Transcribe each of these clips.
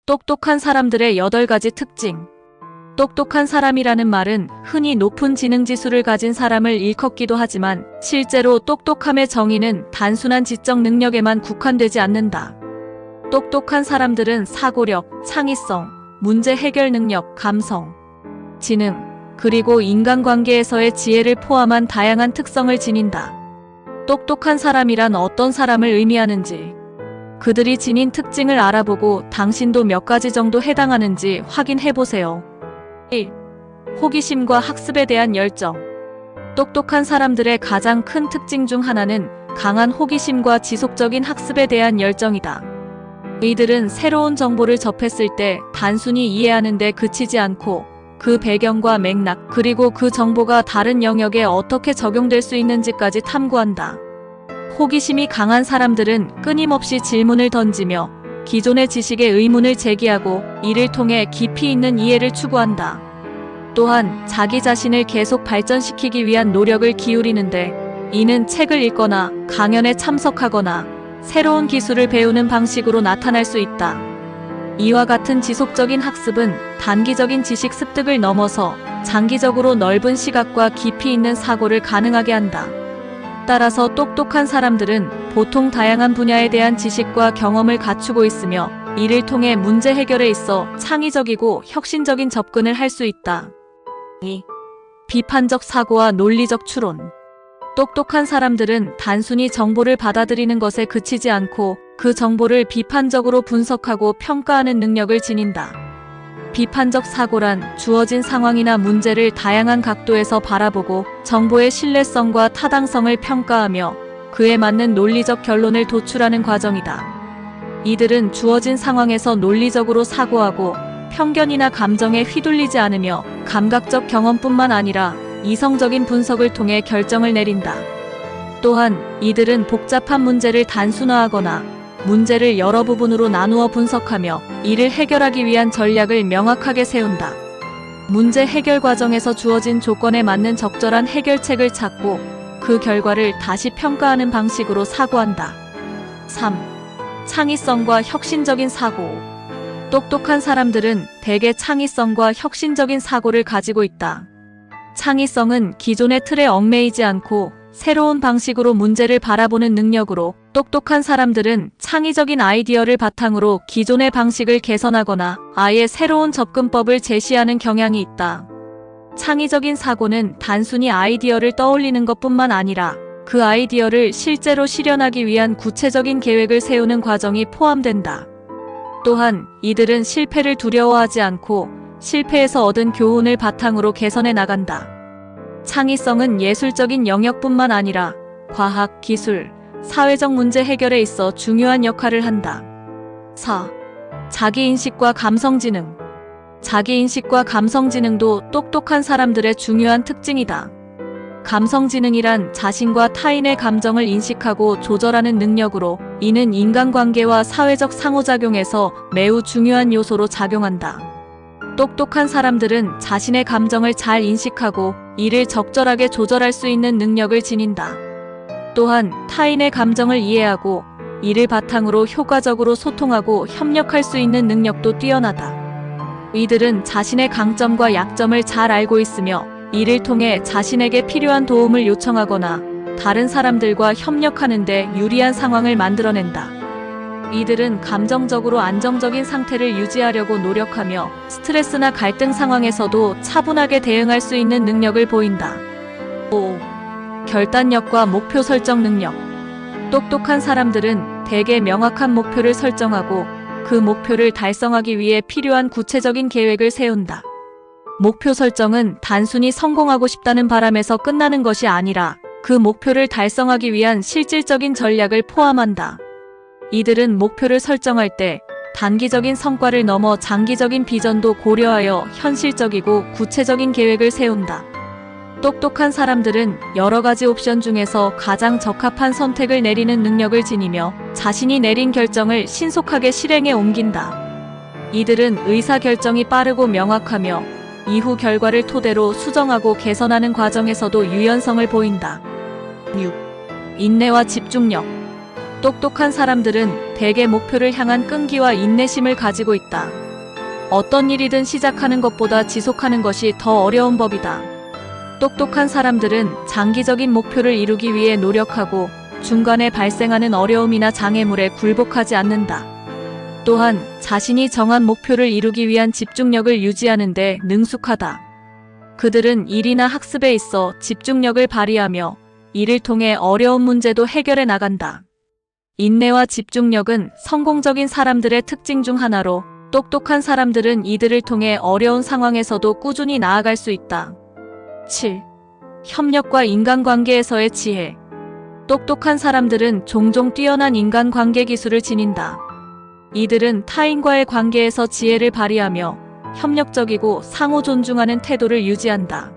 똑똑한 사람들의 8가지 특징. 똑똑한 사람이라는 말은 흔히 높은 지능지수를 가진 사람을 일컫기도 하지만 실제로 똑똑함의 정의는 단순한 지적 능력에만 국한되지 않는다. 똑똑한 사람들은 사고력, 창의성, 문제 해결 능력, 감성, 지능, 그리고 인간관계에서의 지혜를 포함한 다양한 특성을 지닌다. 똑똑한 사람이란 어떤 사람을 의미하는지, 그들이 지닌 특징을 알아보고 당신도 몇 가지 정도 해당하는지 확인해보세요. 1. 호기심과 학습에 대한 열정. 똑똑한 사람들의 가장 큰 특징 중 하나는 강한 호기심과 지속적인 학습에 대한 열정이다. 이들은 새로운 정보를 접했을 때 단순히 이해하는 데 그치지 않고 그 배경과 맥락, 그리고 그 정보가 다른 영역에 어떻게 적용될 수 있는지까지 탐구한다. 호기심이 강한 사람들은 끊임없이 질문을 던지며 기존의 지식에 의문을 제기하고 이를 통해 깊이 있는 이해를 추구한다. 또한 자기 자신을 계속 발전시키기 위한 노력을 기울이는데 이는 책을 읽거나 강연에 참석하거나 새로운 기술을 배우는 방식으로 나타날 수 있다. 이와 같은 지속적인 학습은 단기적인 지식 습득을 넘어서 장기적으로 넓은 시각과 깊이 있는 사고를 가능하게 한다. 따라서 똑똑한 사람들은 보통 다양한 분야에 대한 지식과 경험을 갖추고 있으며 이를 통해 문제 해결에 있어 창의적이고 혁신적인 접근을 할 수 있다. 2. 비판적 사고와 논리적 추론. 똑똑한 사람들은 단순히 정보를 받아들이는 것에 그치지 않고 그 정보를 비판적으로 분석하고 평가하는 능력을 지닌다. 비판적 사고란 주어진 상황이나 문제를 다양한 각도에서 바라보고 정보의 신뢰성과 타당성을 평가하며 그에 맞는 논리적 결론을 도출하는 과정이다. 이들은 주어진 상황에서 논리적으로 사고하고 편견이나 감정에 휘둘리지 않으며 감각적 경험뿐만 아니라 이성적인 분석을 통해 결정을 내린다. 또한 이들은 복잡한 문제를 단순화하거나 문제를 여러 부분으로 나누어 분석하며 이를 해결하기 위한 전략을 명확하게 세운다. 문제 해결 과정에서 주어진 조건에 맞는 적절한 해결책을 찾고 그 결과를 다시 평가하는 방식으로 사고한다. 3. 창의성과 혁신적인 사고. 똑똑한 사람들은 대개 창의성과 혁신적인 사고를 가지고 있다. 창의성은 기존의 틀에 얽매이지 않고 새로운 방식으로 문제를 바라보는 능력으로 똑똑한 사람들은 창의적인 아이디어를 바탕으로 기존의 방식을 개선하거나 아예 새로운 접근법을 제시하는 경향이 있다. 창의적인 사고는 단순히 아이디어를 떠올리는 것뿐만 아니라 그 아이디어를 실제로 실현하기 위한 구체적인 계획을 세우는 과정이 포함된다. 또한 이들은 실패를 두려워하지 않고 실패에서 얻은 교훈을 바탕으로 개선해 나간다. 창의성은 예술적인 영역뿐만 아니라 과학, 기술, 사회적 문제 해결에 있어 중요한 역할을 한다. 4. 자기인식과 감성지능. 자기인식과 감성지능도 똑똑한 사람들의 중요한 특징이다. 감성지능이란 자신과 타인의 감정을 인식하고 조절하는 능력으로 이는 인간관계와 사회적 상호작용에서 매우 중요한 요소로 작용한다. 똑똑한 사람들은 자신의 감정을 잘 인식하고 이를 적절하게 조절할 수 있는 능력을 지닌다. 또한 타인의 감정을 이해하고 이를 바탕으로 효과적으로 소통하고 협력할 수 있는 능력도 뛰어나다. 이들은 자신의 강점과 약점을 잘 알고 있으며 이를 통해 자신에게 필요한 도움을 요청하거나 다른 사람들과 협력하는 데 유리한 상황을 만들어낸다. 이들은 감정적으로 안정적인 상태를 유지하려고 노력하며 스트레스나 갈등 상황에서도 차분하게 대응할 수 있는 능력을 보인다. 5. 결단력과 목표 설정 능력. 똑똑한 사람들은 대개 명확한 목표를 설정하고 그 목표를 달성하기 위해 필요한 구체적인 계획을 세운다. 목표 설정은 단순히 성공하고 싶다는 바람에서 끝나는 것이 아니라 그 목표를 달성하기 위한 실질적인 전략을 포함한다. 이들은 목표를 설정할 때 단기적인 성과를 넘어 장기적인 비전도 고려하여 현실적이고 구체적인 계획을 세운다. 똑똑한 사람들은 여러 가지 옵션 중에서 가장 적합한 선택을 내리는 능력을 지니며 자신이 내린 결정을 신속하게 실행에 옮긴다. 이들은 의사결정이 빠르고 명확하며 이후 결과를 토대로 수정하고 개선하는 과정에서도 유연성을 보인다. 6. 인내와 집중력. 똑똑한 사람들은 대개 목표를 향한 끈기와 인내심을 가지고 있다. 어떤 일이든 시작하는 것보다 지속하는 것이 더 어려운 법이다. 똑똑한 사람들은 장기적인 목표를 이루기 위해 노력하고 중간에 발생하는 어려움이나 장애물에 굴복하지 않는다. 또한 자신이 정한 목표를 이루기 위한 집중력을 유지하는 데 능숙하다. 그들은 일이나 학습에 있어 집중력을 발휘하며 이를 통해 어려운 문제도 해결해 나간다. 인내와 집중력은 성공적인 사람들의 특징 중 하나로 똑똑한 사람들은 이들을 통해 어려운 상황에서도 꾸준히 나아갈 수 있다. 7. 협력과 인간관계에서의 지혜. 똑똑한 사람들은 종종 뛰어난 인간관계 기술을 지닌다. 이들은 타인과의 관계에서 지혜를 발휘하며 협력적이고 상호 존중하는 태도를 유지한다.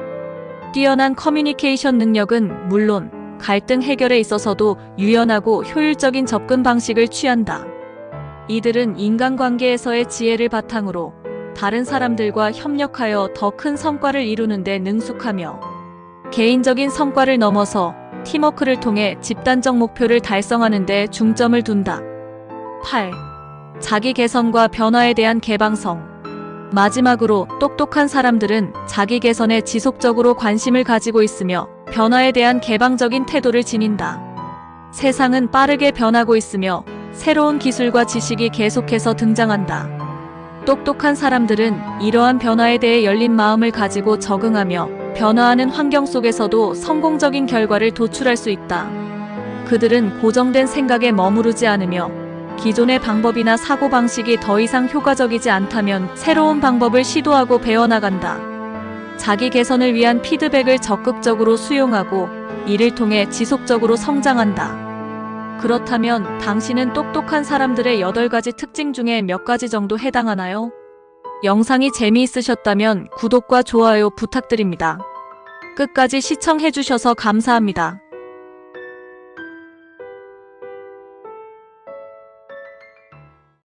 뛰어난 커뮤니케이션 능력은 물론 갈등 해결에 있어서도 유연하고 효율적인 접근 방식을 취한다. 이들은 인간관계에서의 지혜를 바탕으로 다른 사람들과 협력하여 더 큰 성과를 이루는 데 능숙하며 개인적인 성과를 넘어서 팀워크를 통해 집단적 목표를 달성하는 데 중점을 둔다. 8. 자기 개선과 변화에 대한 개방성. 마지막으로 똑똑한 사람들은 자기 개선에 지속적으로 관심을 가지고 있으며 변화에 대한 개방적인 태도를 지닌다. 세상은 빠르게 변하고 있으며 새로운 기술과 지식이 계속해서 등장한다. 똑똑한 사람들은 이러한 변화에 대해 열린 마음을 가지고 적응하며 변화하는 환경 속에서도 성공적인 결과를 도출할 수 있다. 그들은 고정된 생각에 머무르지 않으며 기존의 방법이나 사고방식이 더 이상 효과적이지 않다면 새로운 방법을 시도하고 배워나간다. 자기 개선을 위한 피드백을 적극적으로 수용하고 이를 통해 지속적으로 성장한다. 그렇다면 당신은 똑똑한 사람들의 8가지 특징 중에 몇 가지 정도 해당하나요? 영상이 재미있으셨다면 구독과 좋아요 부탁드립니다. 끝까지 시청해주셔서 감사합니다.